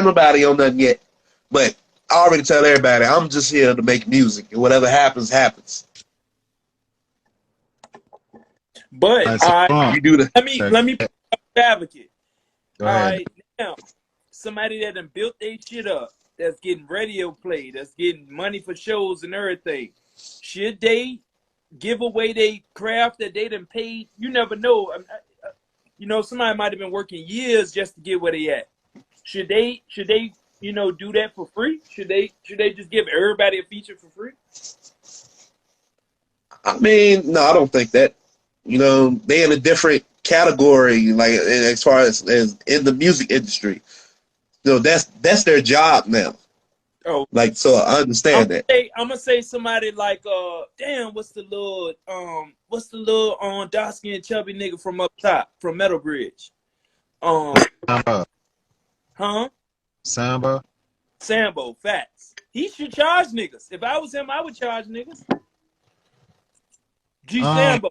nobody on nothing yet. But I already tell everybody I'm just here to make music, and whatever happens, happens. But you do the let me play advocate. Go All ahead. right, now somebody that done built their shit up, that's getting radio play, that's getting money for shows and everything, should they give away their craft that they done paid? You never know. You know, somebody might have been working years just to get where they at. Should they, you know, do that for free? Should they just give everybody a feature for free? I mean, no, I don't think that. You know, they in a different category, like as far as in the music industry. So that's their job now. Oh, like, so I understand that. I'm gonna say somebody like damn, what's the little dark skinned chubby nigga from up top from Metal Bridge? Samba. Huh? Samba. Sambo, facts. He should charge niggas. If I was him, I would charge niggas. G Sambo.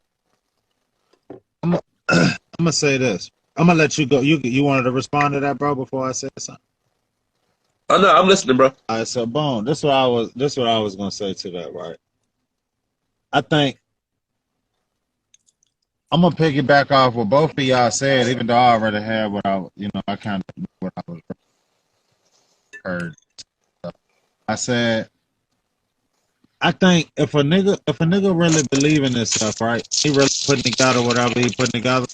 I'm gonna say this. I'm gonna let you go. You wanted to respond to that, bro, before I said something? Oh no, I'm listening, bro. All right, so boom. This is what I was gonna say to that, right? I think I'm gonna piggyback off what both of y'all said, even though I already had what I kind of knew what I was heard. I said, I think if a nigga really believe in this stuff, right? He really putting together whatever he putting together.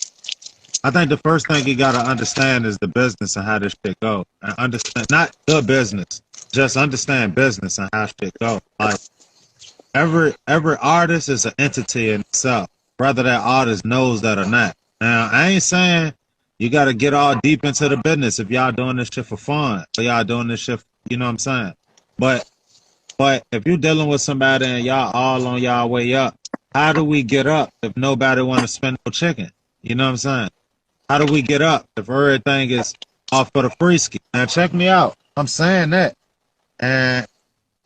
I think the first thing you gotta understand is the business and how this shit go. And understand, not the business, just understand business and how shit go. Like every artist is an entity in itself, whether that artist knows that or not. Now I ain't saying you gotta get all deep into the business if y'all doing this shit for fun, or y'all doing this shit, you know what I'm saying? But if you're dealing with somebody and y'all all on y'all way up, how do we get up if nobody want to spend no chicken? You know what I'm saying? How do we get up if everything is off for the free ski? Now check me out. I'm saying that, and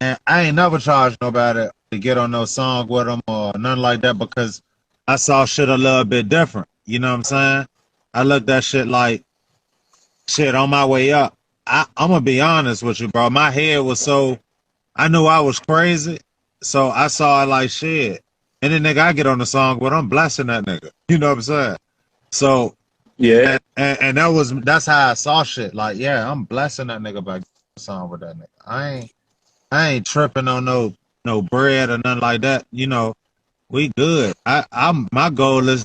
I ain't never charged nobody to get on no song with them or nothing like that because I saw shit a little bit different. You know what I'm saying? I looked at shit like shit on my way up. I'm gonna be honest with you, bro. My head was so. I knew I was crazy, so I saw it like shit. And then nigga, I get on the song, but I'm blessing that nigga. You know what I'm saying? So yeah, and that's how I saw shit. Like, yeah, I'm blessing that nigga by getting the song with that nigga. I ain't tripping on no bread or nothing like that. You know, we good. My goal is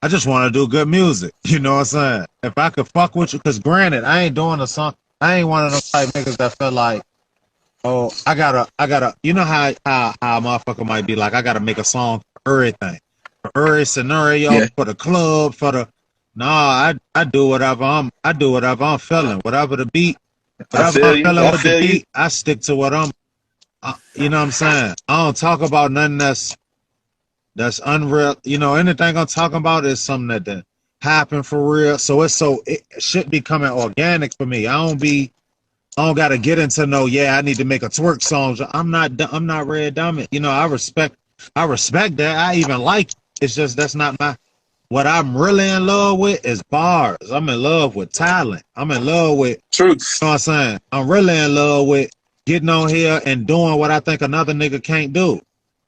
I just want to do good music. You know what I'm saying? If I could fuck with you, because granted, I ain't doing a song. I ain't one of those type niggas that feel like, oh, I gotta, you know how a motherfucker might be like, I gotta make a song for everything, for every scenario, for the club, for the. Nah, I do whatever I'm feeling, whatever the beat, whatever I'm feeling with the beat, I stick to what I'm. You know what I'm saying? I don't talk about nothing that's unreal. You know, anything I'm talking about is something that happened for real. So it should be coming organic for me. I don't gotta get into I need to make a twerk song. I'm not Red Diamond. You know, I respect that. I even like it. It's just that's not what I'm really in love with is bars. I'm in love with talent. I'm in love with truth. You know what I'm saying? I'm really in love with getting on here and doing what I think another nigga can't do.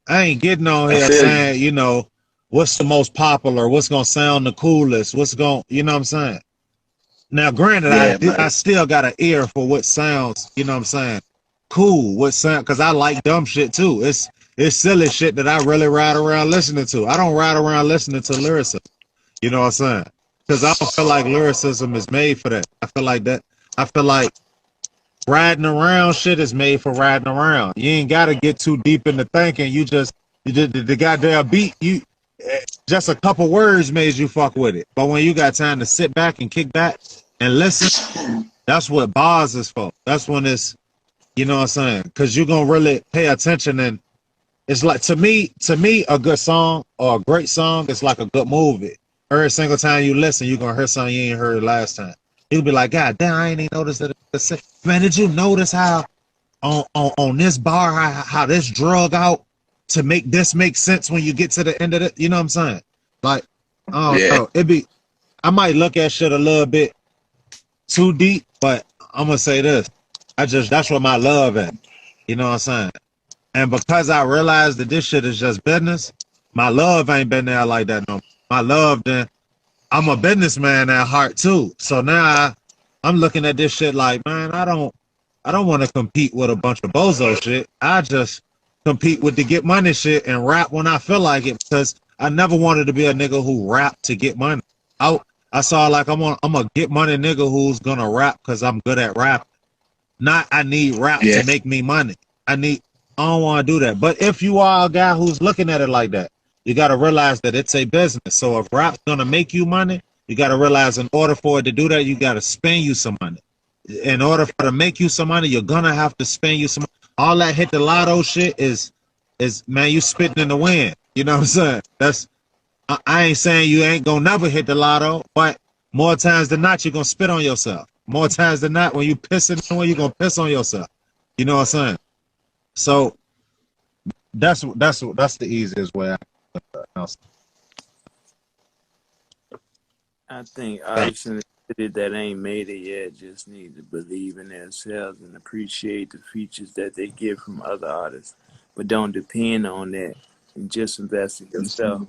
I ain't getting on here saying, you know, what's the most popular, what's gonna sound the coolest, you know what I'm saying? Now, granted, I still got an ear for what sounds, you know what I'm saying, cool, because I like dumb shit too. It's silly shit that I really ride around listening to. I don't ride around listening to lyricism, you know what I'm saying? Because I don't feel like lyricism is made for that. I feel like riding around shit is made for riding around. You ain't got to get too deep into thinking. You did the goddamn beat. Just a couple words made you fuck with it. But when you got time to sit back and kick back and listen, that's what bars is for. That's when it's, you know what I'm saying? Because you're going to really pay attention. And it's like, to me, a good song or a great song is like a good movie. Every single time you listen, you're going to hear something you ain't heard last time. You'll be like, God damn, I ain't even noticed that. Man, did you notice how on this bar, how this drug out to make this make sense when you get to the end of it? You know what I'm saying? Like, I don't know. I might look at shit a little bit too deep, but I'm gonna say this. That's where my love at. You know what I'm saying? And because I realized that this shit is just business, my love ain't been there like that no more. My love, then I'm a businessman at heart too. So now I'm looking at this shit like, man, I don't want to compete with a bunch of bozo shit. I just compete with the get money shit and rap when I feel like it, because I never wanted to be a nigga who rap to get money. I saw like I'm a get money nigga who's gonna rap because I'm good at rap. Not I need rap to make me money. I don't want to do that. But if you are a guy who's looking at it like that, you got to realize that it's a business. So if rap's gonna make you money, you got to realize in order for it to do that, you got to spend you some money. In order for it to make you some money, you're gonna have to spend you some. All that hit the lotto shit is man, you spitting in the wind. You know what I'm saying? I ain't saying you ain't gonna never hit the lotto, but more times than not, you're gonna spit on yourself. More times than not, when you pissing, you're gonna piss on yourself. You know what I'm saying? So that's the easiest way. I think artists in the city that ain't made it yet just need to believe in themselves and appreciate the features that they get from other artists, but don't depend on that and just invest in yourself.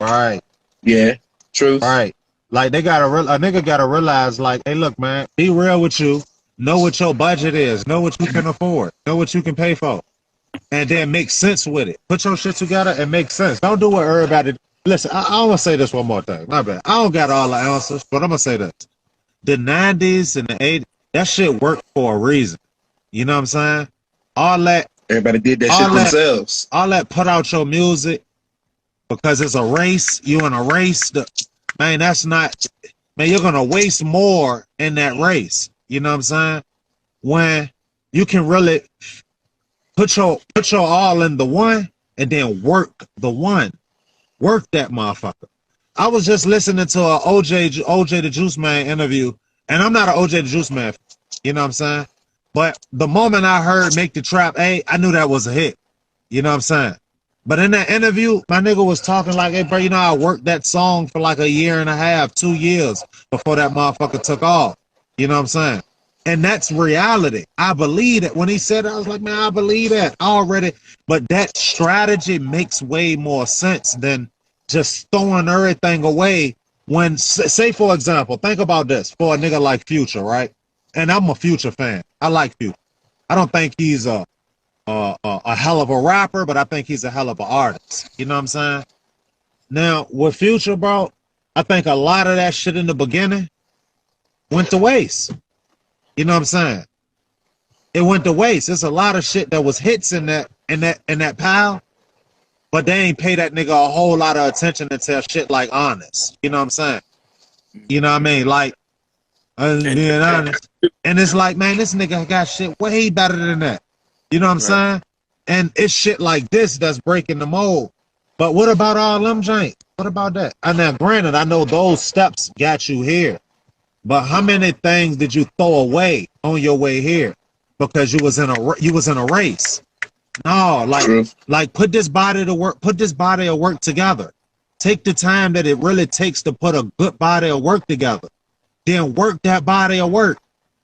Right. Yeah. True. Right. Like a nigga gotta realize, like, hey, look, man, be real with you. Know what your budget is. Know what you can afford. Know what you can pay for. And then make sense with it. Put your shit together and make sense. Don't do what everybody. Listen, I want to say this one more thing. My bad. I don't got all the answers, but I'm going to say this. The 90s and the 80s, that shit worked for a reason. You know what I'm saying? All that. Everybody did that shit themselves. All that put out your music because it's a race. You in a race. Man, that's not. Man, you're going to waste more in that race. You know what I'm saying? When you can really put your all in the one and then work the one. Work that motherfucker. I was just listening to a OJ the Juice Man interview, and I'm not an OJ the Juice Man, you know what I'm saying? But the moment I heard Make the Trap A, I knew that was a hit. You know what I'm saying? But in that interview, my nigga was talking like, hey, bro, you know, I worked that song for like a year and a half, 2 years before that motherfucker took off. You know what I'm saying? And that's reality. I believe it. When he said it, I was like, man, I believe that already. But that strategy makes way more sense than just throwing everything away. When, say, for example, think about this for a nigga like Future, right? And I'm a Future fan. I like Future. I don't think he's a hell of a rapper, but I think he's a hell of an artist. You know what I'm saying? Now, with Future, bro, I think a lot of that shit in the beginning went to waste. You know what I'm saying? It went to waste. There's a lot of shit that was hits in that pile, but they ain't pay that nigga a whole lot of attention until shit like Honest. You know what I'm saying? You know what I mean? Like, being honest. And it's like, man, this nigga got shit way better than that. You know what I'm saying? And it's shit like this that's breaking the mold. But what about all them janks? What about that? And now, granted, I know those steps got you here. But how many things did you throw away on your way here because you was in a race? No, like put this body to work, put this body of work together. Take the time that it really takes to put a good body of work together. Then work that body of work.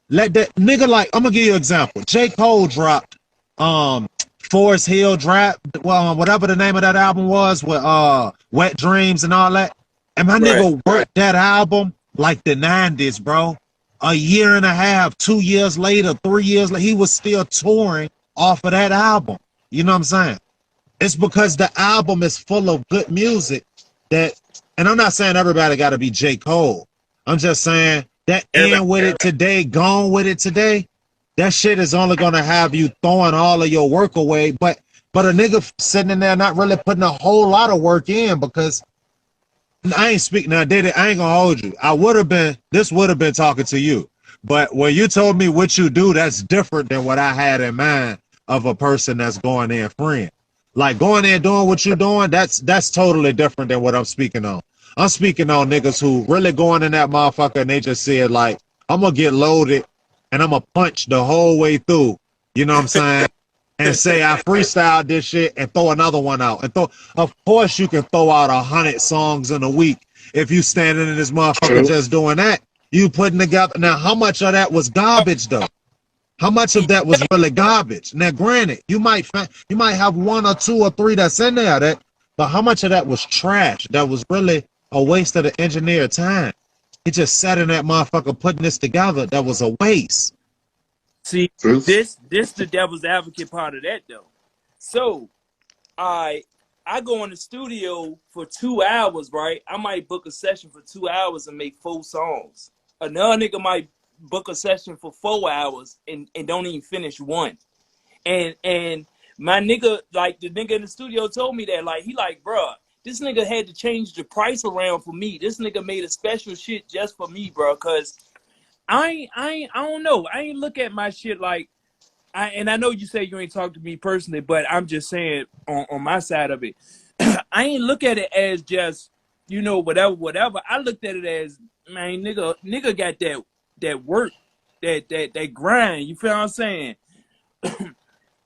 Let that nigga, like, I'm gonna give you an example. J. Cole dropped Forest Hill Draft, whatever the name of that album was, with Wet Dreams and all that. And my nigga worked that album like the 90s, bro. A year and a half, 2 years later, 3 years later, he was still touring off of that album. You know what I'm saying? It's because the album is full of good music that, and I'm not saying everybody got to be J. Cole. I'm just saying that in with it today, gone with it today, that shit is only going to have you throwing all of your work away. But a nigga sitting in there not really putting a whole lot of work in, because I ain't speaking now, did it? I ain't gonna hold you. This would have been talking to you. But when you told me what you do, that's different than what I had in mind of a person that's going in friend. Like going in doing what you're doing, that's totally different than what I'm speaking on. I'm speaking on niggas who really going in that motherfucker and they just said, like, I'm gonna get loaded and I'm gonna punch the whole way through. You know what I'm saying? And say I freestyled this shit and throw another one out. And of course you can throw out 100 songs in a week if you standing in this motherfucker just doing that. You putting together. Now, how much of that was garbage, though? How much of that was really garbage? Now, granted, you might have 1 or 2 or 3 that's in there, but how much of that was trash? That was really a waste of the engineer time. He just sat in that motherfucker putting this together. That was a waste. See, this the devil's advocate part of that though. So I go in the studio for 2 hours, right? I might book a session for 2 hours and make 4 songs. Another nigga might book a session for 4 hours and don't even finish one. And my nigga, like the nigga in the studio told me that, like, he like, bruh, this nigga had to change the price around for me. This nigga made a special shit just for me, bro. Cause I don't know. I ain't look at my shit like, and I know you say you ain't talk to me personally, but I'm just saying on my side of it, I ain't look at it as just, you know, whatever. I looked at it as, man, nigga got that work, that grind. You feel what I'm saying?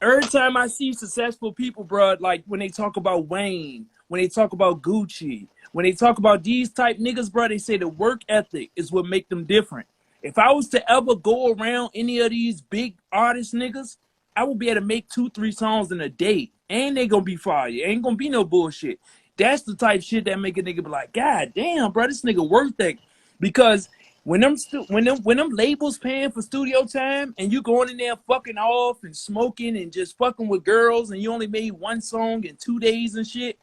Every time I see successful people, bro, like when they talk about Wayne, when they talk about Gucci, when they talk about these type niggas, bro, they say the work ethic is what make them different. If I was to ever go around any of these big artist niggas, I would be able to make 2-3 songs in a day. And they gonna be fire. Ain't gonna be no bullshit. That's the type of shit that make a nigga be like, God damn, bro, this nigga worth that. Because when them labels paying for studio time and you going in there fucking off and smoking and just fucking with girls and you only made 1 song in 2 days and shit,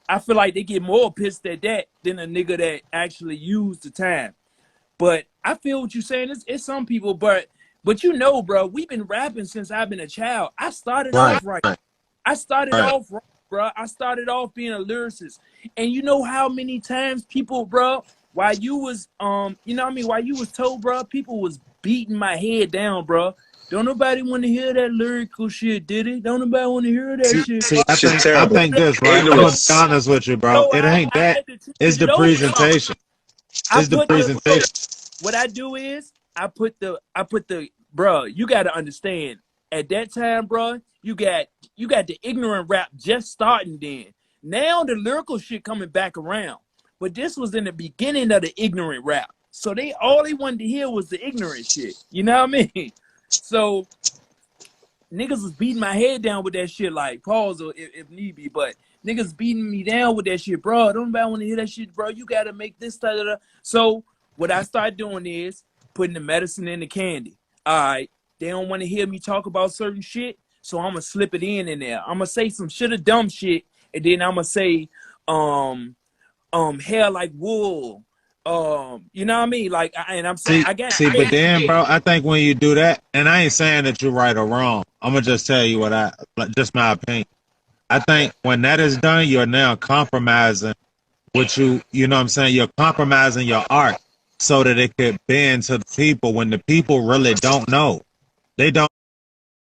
I feel like they get more pissed at that than a nigga that actually used the time. But I feel what you're saying. It's some people, but you know, bro, we've been rapping since I've been a child. I started off right. I started off right, bro. I started off being a lyricist. And you know how many times people, bro, while you was you know what I mean, while you was told, bro, people was beating my head down, bro. Don't nobody want to hear that lyrical shit, did it? Don't nobody want to hear that shit. See, I think this, right? I'm gonna be honest with you, bro. It ain't that. It's the presentation. It's the presentation. What I do is I put the bro, you gotta understand, at that time, bro, you got the ignorant rap just starting then. Now the lyrical shit coming back around. But this was in the beginning of the ignorant rap. So all they wanted to hear was the ignorant shit. You know what I mean? So niggas was beating my head down with that shit, like, pause or if need be, but niggas beating me down with that shit, bro. Don't nobody want to hear that shit, bro. You gotta make this da da da. So what I start doing is putting the medicine in the candy. All right, they don't want to hear me talk about certain shit, so I'm gonna slip it in there. I'm gonna say some shit of dumb shit, and then I'm gonna say, hair like wool. You know what I mean? Like, and I'm saying, but then, bro, I think when you do that, and I ain't saying that you're right or wrong. I'm gonna just tell you just my opinion. I think when that is done, you're now compromising what you know what I'm saying? You're compromising your art so that it could bend to the people when the people really don't know. They don't